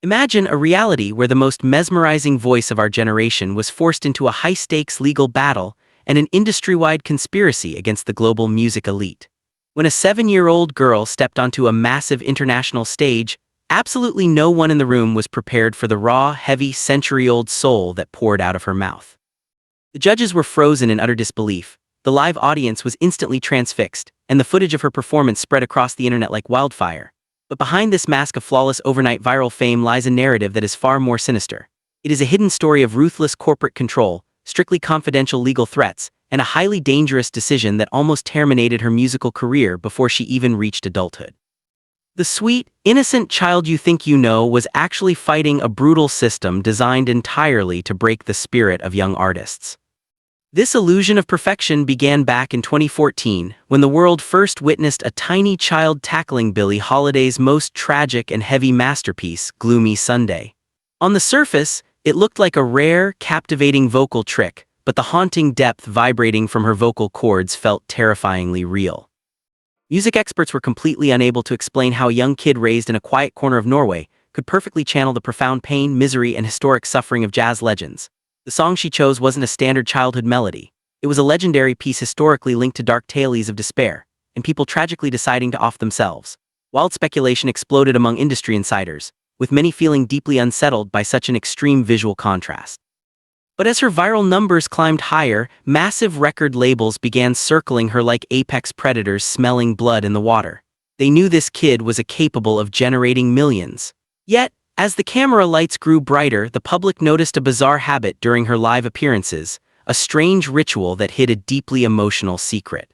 Imagine a reality where the most mesmerizing voice of our generation was forced into a high-stakes legal battle and an industry-wide conspiracy against the global music elite. When a 7-year-old girl stepped onto a massive international stage, absolutely no one in the room was prepared for the raw, heavy, century-old soul that poured out of her mouth. The judges were frozen in utter disbelief, the live audience was instantly transfixed, and the footage of her performance spread across the internet like wildfire. But behind this mask of flawless overnight viral fame lies a narrative that is far more sinister. It is a hidden story of ruthless corporate control, strictly confidential legal threats, and a highly dangerous decision that almost terminated her musical career before she even reached adulthood. The sweet, innocent child you think you know was actually fighting a brutal system designed entirely to break the spirit of young artists. This illusion of perfection began back in 2014, when the world first witnessed a tiny child tackling Billie Holiday's most tragic and heavy masterpiece, Gloomy Sunday. On the surface, it looked like a rare, captivating vocal trick, but the haunting depth vibrating from her vocal cords felt terrifyingly real. Music experts were completely unable to explain how a young kid raised in a quiet corner of Norway could perfectly channel the profound pain, misery, and historic suffering of jazz legends. The song she chose wasn't a standard childhood melody. It was a legendary piece historically linked to dark tales of despair, and people tragically deciding to off themselves. Wild speculation exploded among industry insiders, with many feeling deeply unsettled by such an extreme visual contrast. But as her viral numbers climbed higher, massive record labels began circling her like apex predators smelling blood in the water. They knew this kid was capable of generating millions. Yet, as the camera lights grew brighter, the public noticed a bizarre habit during her live appearances, a strange ritual that hid a deeply emotional secret.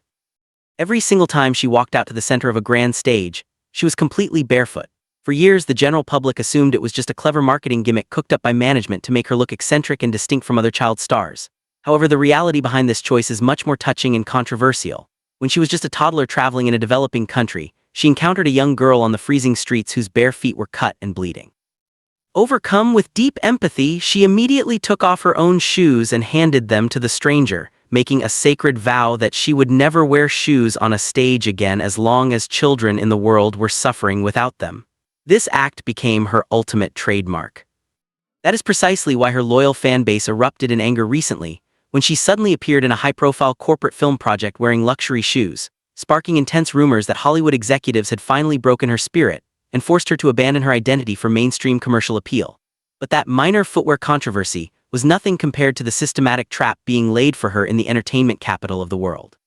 Every single time she walked out to the center of a grand stage, she was completely barefoot. For years, the general public assumed it was just a clever marketing gimmick cooked up by management to make her look eccentric and distinct from other child stars. However, the reality behind this choice is much more touching and controversial. When she was just a toddler traveling in a developing country, she encountered a young girl on the freezing streets whose bare feet were cut and bleeding. Overcome with deep empathy, she immediately took off her own shoes and handed them to the stranger, making a sacred vow that she would never wear shoes on a stage again as long as children in the world were suffering without them. This act became her ultimate trademark. That is precisely why her loyal fan base erupted in anger recently, when she suddenly appeared in a high-profile corporate film project wearing luxury shoes, sparking intense rumors that Hollywood executives had finally broken her spirit and forced her to abandon her identity for mainstream commercial appeal. But that minor footwear controversy was nothing compared to the systematic trap being laid for her in the entertainment capital of the world.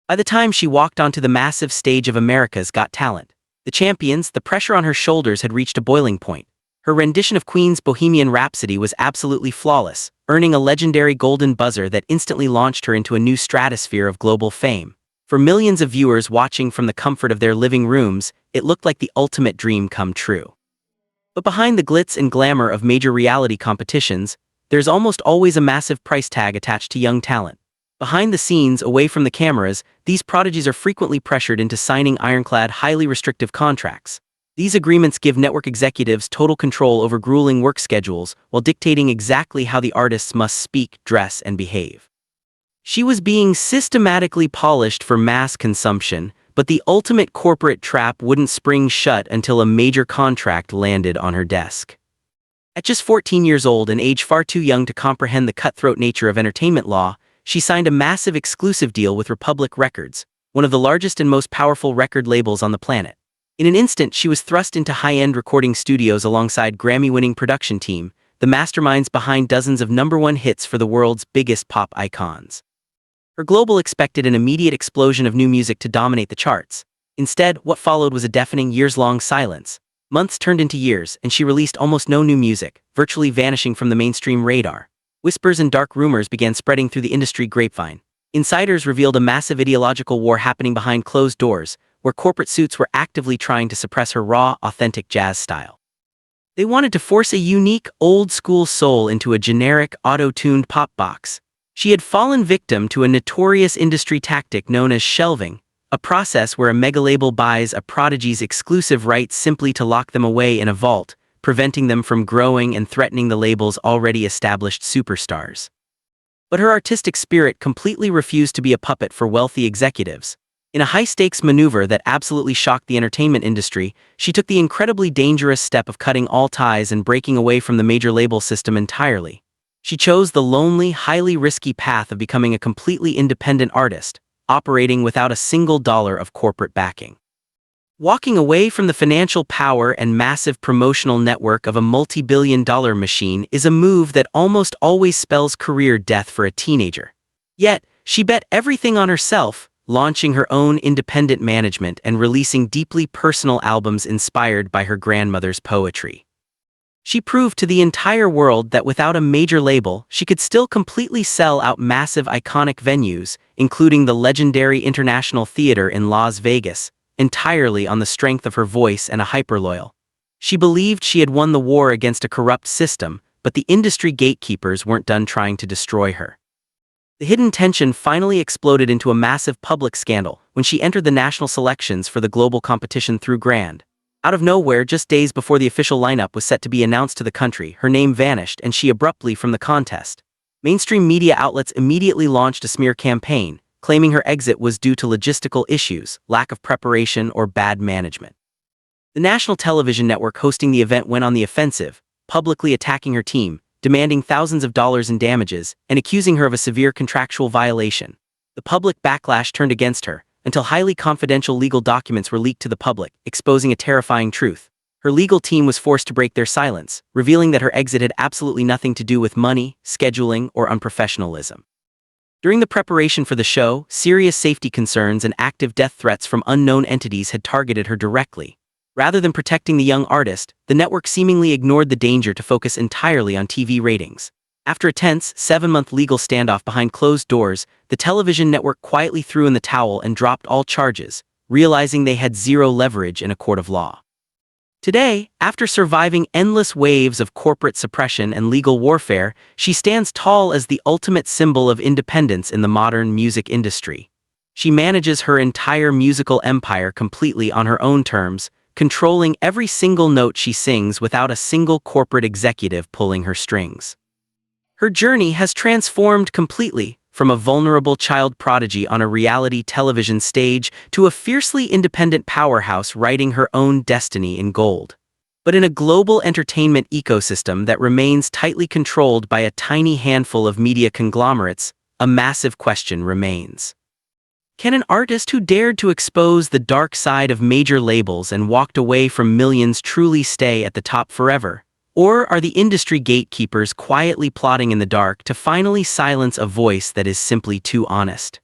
By the time she walked onto the massive stage of America's Got Talent, the champions, the pressure on her shoulders had reached a boiling point. Her rendition of Queen's Bohemian Rhapsody was absolutely flawless, earning a legendary golden buzzer that instantly launched her into a new stratosphere of global fame. For millions of viewers watching from the comfort of their living rooms, it looked like the ultimate dream come true. But behind the glitz and glamour of major reality competitions, there's almost always a massive price tag attached to young talent. Behind the scenes, away from the cameras, these prodigies are frequently pressured into signing ironclad, highly restrictive contracts. These agreements give network executives total control over grueling work schedules while dictating exactly how the artists must speak, dress, and behave. She was being systematically polished for mass consumption, but the ultimate corporate trap wouldn't spring shut until a major contract landed on her desk. At just 14 years old, an age far too young to comprehend the cutthroat nature of entertainment law, she signed a massive exclusive deal with Republic Records, one of the largest and most powerful record labels on the planet. In an instant, she was thrust into high-end recording studios alongside Grammy-winning production team, the masterminds behind dozens of #1 hits for the world's biggest pop icons. Her global expected an immediate explosion of new music to dominate the charts. Instead, what followed was a deafening years-long silence. Months turned into years, and she released almost no new music, virtually vanishing from the mainstream radar. Whispers and dark rumors began spreading through the industry grapevine. Insiders revealed a massive ideological war happening behind closed doors, where corporate suits were actively trying to suppress her raw, authentic jazz style. They wanted to force a unique, old-school soul into a generic, auto-tuned pop box. She had fallen victim to a notorious industry tactic known as shelving, a process where a megalabel buys a prodigy's exclusive rights simply to lock them away in a vault, preventing them from growing and threatening the label's already established superstars. But her artistic spirit completely refused to be a puppet for wealthy executives. In a high-stakes maneuver that absolutely shocked the entertainment industry, she took the incredibly dangerous step of cutting all ties and breaking away from the major label system entirely. She chose the lonely, highly risky path of becoming a completely independent artist, operating without a single dollar of corporate backing. Walking away from the financial power and massive promotional network of a multi-billion-dollar machine is a move that almost always spells career death for a teenager. Yet, she bet everything on herself, launching her own independent management and releasing deeply personal albums inspired by her grandmother's poetry. She proved to the entire world that without a major label, she could still completely sell out massive iconic venues, including the legendary International Theater in Las Vegas, entirely on the strength of her voice and a hyperloyal. She believed she had won the war against a corrupt system, but the industry gatekeepers weren't done trying to destroy her. The hidden tension finally exploded into a massive public scandal when she entered the national selections for the global competition through Grand. Out of nowhere, just days before the official lineup was set to be announced to the country, her name vanished and she abruptly from the contest. Mainstream media outlets immediately launched a smear campaign, claiming her exit was due to logistical issues, lack of preparation, or bad management. The national television network hosting the event went on the offensive, publicly attacking her team, demanding thousands of dollars in damages, and accusing her of a severe contractual violation. The public backlash turned against her, until highly confidential legal documents were leaked to the public, exposing a terrifying truth. Her legal team was forced to break their silence, revealing that her exit had absolutely nothing to do with money, scheduling, or unprofessionalism. During the preparation for the show, serious safety concerns and active death threats from unknown entities had targeted her directly. Rather than protecting the young artist, the network seemingly ignored the danger to focus entirely on TV ratings. After a tense, 7-month legal standoff behind closed doors, the television network quietly threw in the towel and dropped all charges, realizing they had zero leverage in a court of law. Today, after surviving endless waves of corporate suppression and legal warfare, she stands tall as the ultimate symbol of independence in the modern music industry. She manages her entire musical empire completely on her own terms, controlling every single note she sings without a single corporate executive pulling her strings. Her journey has transformed completely, from a vulnerable child prodigy on a reality television stage to a fiercely independent powerhouse writing her own destiny in gold. But in a global entertainment ecosystem that remains tightly controlled by a tiny handful of media conglomerates, a massive question remains. Can an artist who dared to expose the dark side of major labels and walked away from millions truly stay at the top forever? Or are the industry gatekeepers quietly plotting in the dark to finally silence a voice that is simply too honest?